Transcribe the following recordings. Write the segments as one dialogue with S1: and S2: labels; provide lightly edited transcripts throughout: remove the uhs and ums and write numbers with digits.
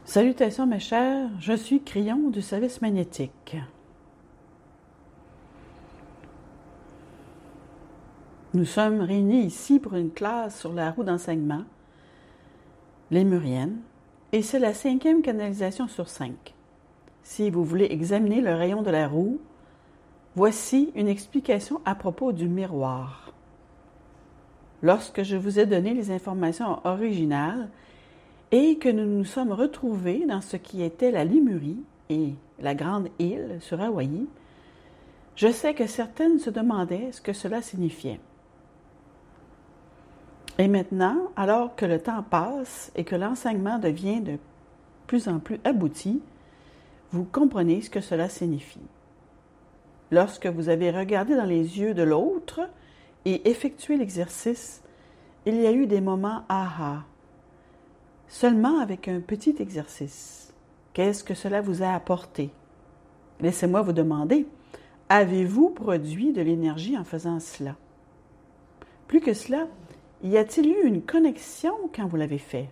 S1: Salutations mes chers, je suis Crayon du service magnétique. Nous sommes réunis ici pour une classe sur la roue d'enseignement, lémurienne, et c'est la 5e canalisation sur 5. Si vous voulez examiner le rayon de la roue, voici une explication à propos du miroir. Lorsque je vous ai donné les informations originales, et que nous nous sommes retrouvés dans ce qui était la Lémurie et la grande île sur Hawaï, je sais que certaines se demandaient ce que cela signifiait. Et maintenant, alors que le temps passe et que l'enseignement devient de plus en plus abouti, vous comprenez ce que cela signifie. Lorsque vous avez regardé dans les yeux de l'autre et effectué l'exercice, il y a eu des moments aha. Seulement avec un petit exercice. Qu'est-ce que cela vous a apporté? Laissez-moi vous demander, avez-vous produit de l'énergie en faisant cela? Plus que cela, y a-t-il eu une connexion quand vous l'avez fait?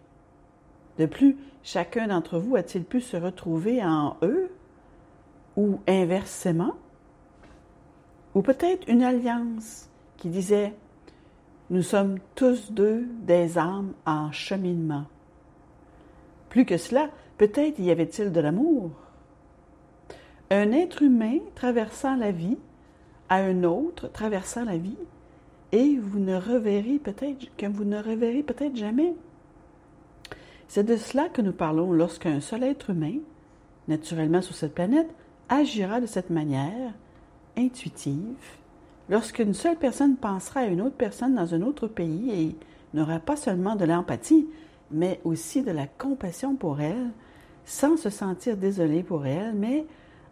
S1: De plus, chacun d'entre vous a-t-il pu se retrouver en eux? Ou inversement? Ou peut-être une alliance qui disait « Nous sommes tous deux des âmes en cheminement ». Plus que cela, peut-être y avait-il de l'amour. Un être humain traversant la vie à un autre traversant la vie, et vous ne reverrez peut-être jamais. C'est de cela que nous parlons lorsqu'un seul être humain, naturellement sur cette planète, agira de cette manière, intuitive, lorsqu'une seule personne pensera à une autre personne dans un autre pays et n'aura pas seulement de l'empathie, mais aussi de la compassion pour elle, sans se sentir désolé pour elle, mais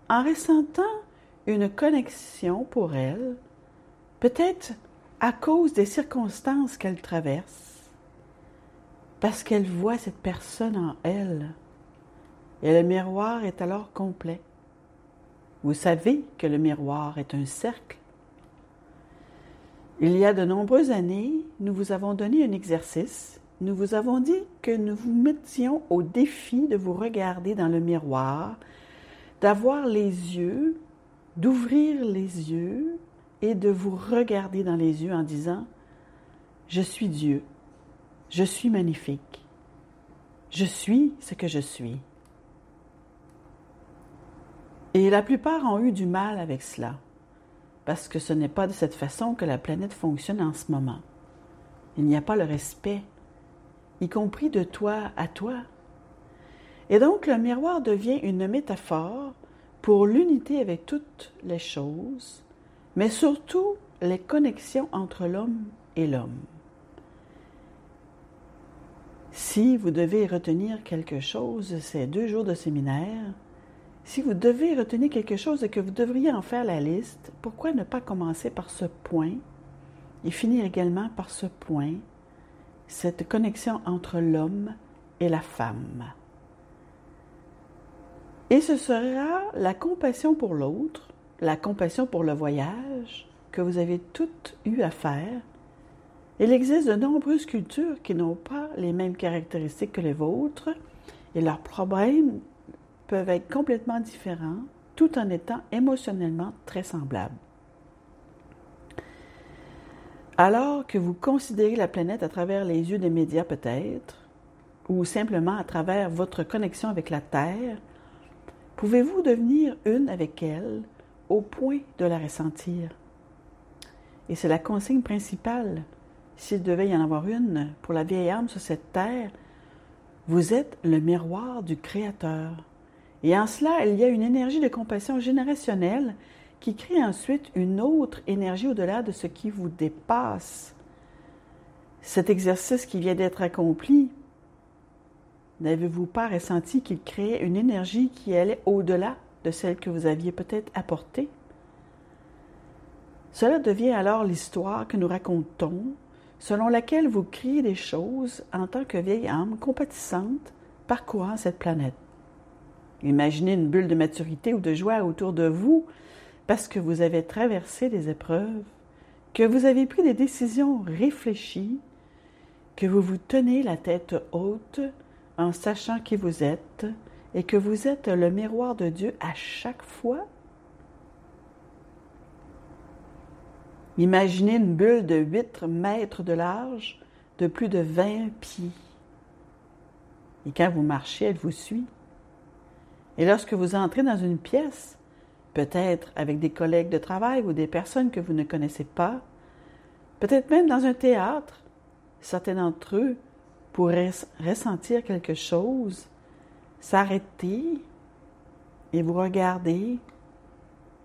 S1: en ressentant une connexion pour elle, peut-être à cause des circonstances qu'elle traverse, parce qu'elle voit cette personne en elle, et le miroir est alors complet. Vous savez que le miroir est un cercle. Il y a de nombreuses années, nous vous avons donné un exercice. Nous vous avons dit que nous vous mettions au défi de vous regarder dans le miroir, d'avoir les yeux, d'ouvrir les yeux et de vous regarder dans les yeux en disant « Je suis Dieu, je suis magnifique, je suis ce que je suis ». Et la plupart ont eu du mal avec cela, parce que ce n'est pas de cette façon que la planète fonctionne en ce moment. Il n'y a pas le respect, y compris de toi à toi. Et donc, le miroir devient une métaphore pour l'unité avec toutes les choses, mais surtout les connexions entre l'homme et l'homme. Si vous devez retenir quelque chose ces 2 jours de séminaire, si vous devez retenir quelque chose et que vous devriez en faire la liste, pourquoi ne pas commencer par ce point et finir également par ce point, cette connexion entre l'homme et la femme. Et ce sera la compassion pour l'autre, la compassion pour le voyage que vous avez toutes eu à faire. Il existe de nombreuses cultures qui n'ont pas les mêmes caractéristiques que les vôtres et leurs problèmes peuvent être complètement différents tout en étant émotionnellement très semblables. Alors que vous considérez la planète à travers les yeux des médias peut-être, ou simplement à travers votre connexion avec la Terre, pouvez-vous devenir une avec elle au point de la ressentir? Et c'est la consigne principale, s'il devait y en avoir une pour la vieille âme sur cette Terre, vous êtes le miroir du Créateur. Et en cela, il y a une énergie de compassion générationnelle qui crée ensuite une autre énergie au-delà de ce qui vous dépasse. Cet exercice qui vient d'être accompli, n'avez-vous pas ressenti qu'il créait une énergie qui allait au-delà de celle que vous aviez peut-être apportée? Cela devient alors l'histoire que nous racontons, selon laquelle vous criez des choses en tant que vieille âme compatissante parcourant cette planète. Imaginez une bulle de maturité ou de joie autour de vous parce que vous avez traversé des épreuves, que vous avez pris des décisions réfléchies, que vous vous tenez la tête haute en sachant qui vous êtes et que vous êtes le miroir de Dieu à chaque fois? Imaginez une bulle de 8 mètres de large, de plus de 20 pieds. Et quand vous marchez, elle vous suit. Et lorsque vous entrez dans une pièce, peut-être avec des collègues de travail ou des personnes que vous ne connaissez pas, peut-être même dans un théâtre, certains d'entre eux pourraient ressentir quelque chose, s'arrêter et vous regarder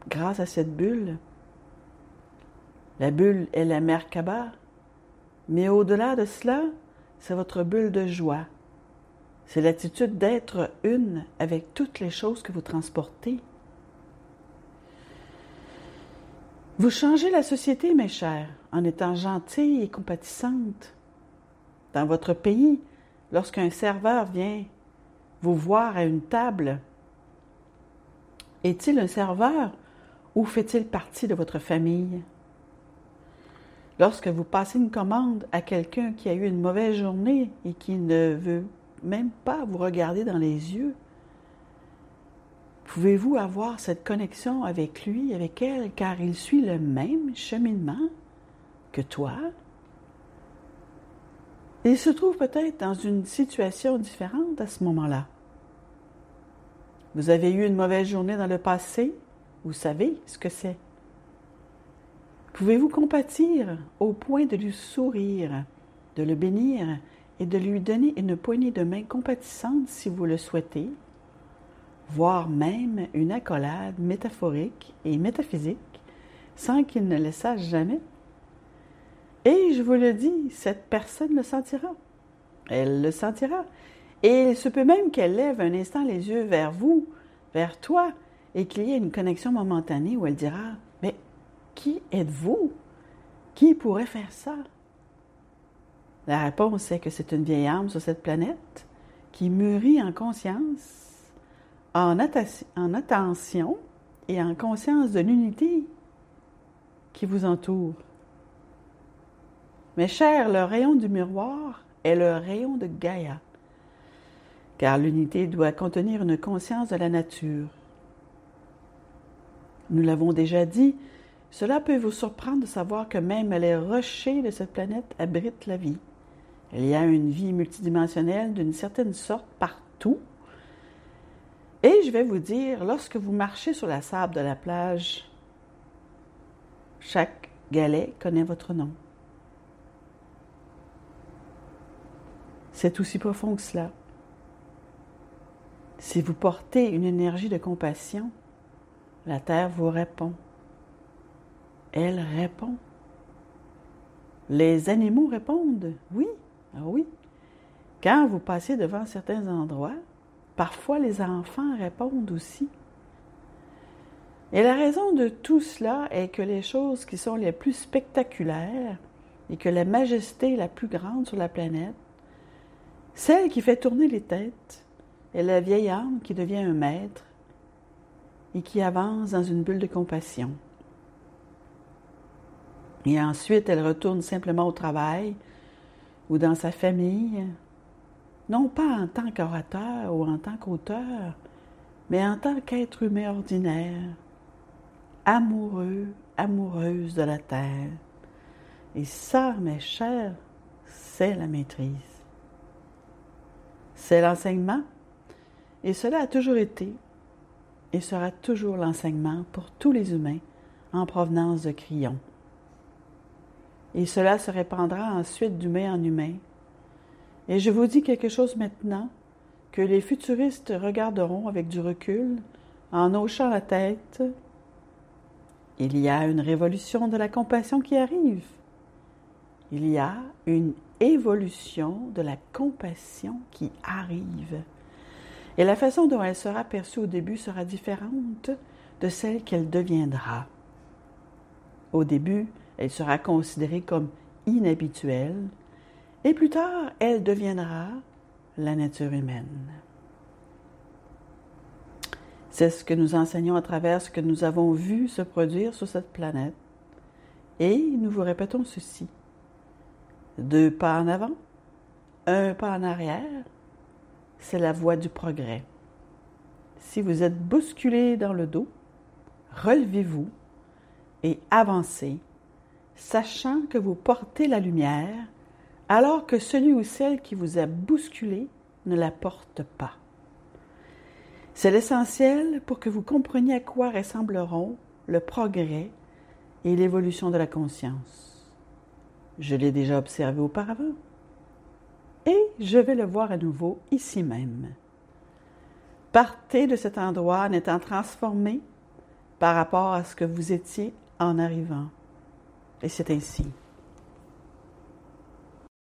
S1: grâce à cette bulle. La bulle est la Merkaba, mais au-delà de cela, c'est votre bulle de joie. C'est l'attitude d'être une avec toutes les choses que vous transportez. Vous changez la société, mes chers, en étant gentille et compatissante. Dans votre pays, lorsqu'un serveur vient vous voir à une table, est-il un serveur ou fait-il partie de votre famille? Lorsque vous passez une commande à quelqu'un qui a eu une mauvaise journée et qui ne veut même pas vous regarder dans les yeux, pouvez-vous avoir cette connexion avec lui, avec elle, car il suit le même cheminement que toi? Il se trouve peut-être dans une situation différente à ce moment-là. Vous avez eu une mauvaise journée dans le passé, vous savez ce que c'est. Pouvez-vous compatir au point de lui sourire, de le bénir et de lui donner une poignée de main compatissante si vous le souhaitez, voire même une accolade métaphorique et métaphysique sans qu'il ne le sache jamais? Et je vous le dis, cette personne le sentira. Elle le sentira. Et il se peut même qu'elle lève un instant les yeux vers vous, vers toi, et qu'il y ait une connexion momentanée où elle dira « Mais qui êtes-vous? Qui pourrait faire ça? » La réponse est que c'est une vieille âme sur cette planète qui mûrit en conscience, en attention et en conscience de l'unité qui vous entoure. Mes chers, le rayon du miroir est le rayon de Gaïa, car l'unité doit contenir une conscience de la nature. Nous l'avons déjà dit, cela peut vous surprendre de savoir que même les rochers de cette planète abritent la vie. Il y a une vie multidimensionnelle d'une certaine sorte partout. Et je vais vous dire, lorsque vous marchez sur la sable de la plage, chaque galet connaît votre nom. C'est aussi profond que cela. Si vous portez une énergie de compassion, la Terre vous répond. Elle répond. Les animaux répondent, oui, ah oui. Quand vous passez devant certains endroits, parfois les enfants répondent aussi. Et la raison de tout cela est que les choses qui sont les plus spectaculaires et que la majesté la plus grande sur la planète, celle qui fait tourner les têtes, est la vieille âme qui devient un maître et qui avance dans une bulle de compassion. Et ensuite, elle retourne simplement au travail ou dans sa famille, non pas en tant qu'orateur ou en tant qu'auteur, mais en tant qu'être humain ordinaire, amoureux, amoureuse de la terre. Et ça, mes chers, c'est la maîtrise. C'est l'enseignement, et cela a toujours été et sera toujours l'enseignement pour tous les humains en provenance de Crillon. Et cela se répandra ensuite d'humain en humain. Et je vous dis quelque chose maintenant que les futuristes regarderont avec du recul, en hochant la tête. Il y a une révolution de la compassion qui arrive. Il y a une évolution de la compassion qui arrive. Et la façon dont elle sera perçue au début sera différente de celle qu'elle deviendra. Au début, elle sera considérée comme inhabituelle, et plus tard, elle deviendra la nature humaine. C'est ce que nous enseignons à travers ce que nous avons vu se produire sur cette planète. Et nous vous répétons ceci. 2 pas en avant, 1 pas en arrière, c'est la voie du progrès. Si vous êtes bousculé dans le dos, relevez-vous et avancez, sachant que vous portez la lumière, alors que celui ou celle qui vous a bousculé ne la porte pas. C'est l'essentiel pour que vous compreniez à quoi ressembleront le progrès et l'évolution de la conscience. Je l'ai déjà observé auparavant et je vais le voir à nouveau ici même. Partez de cet endroit en étant transformé par rapport à ce que vous étiez en arrivant. Et c'est ainsi.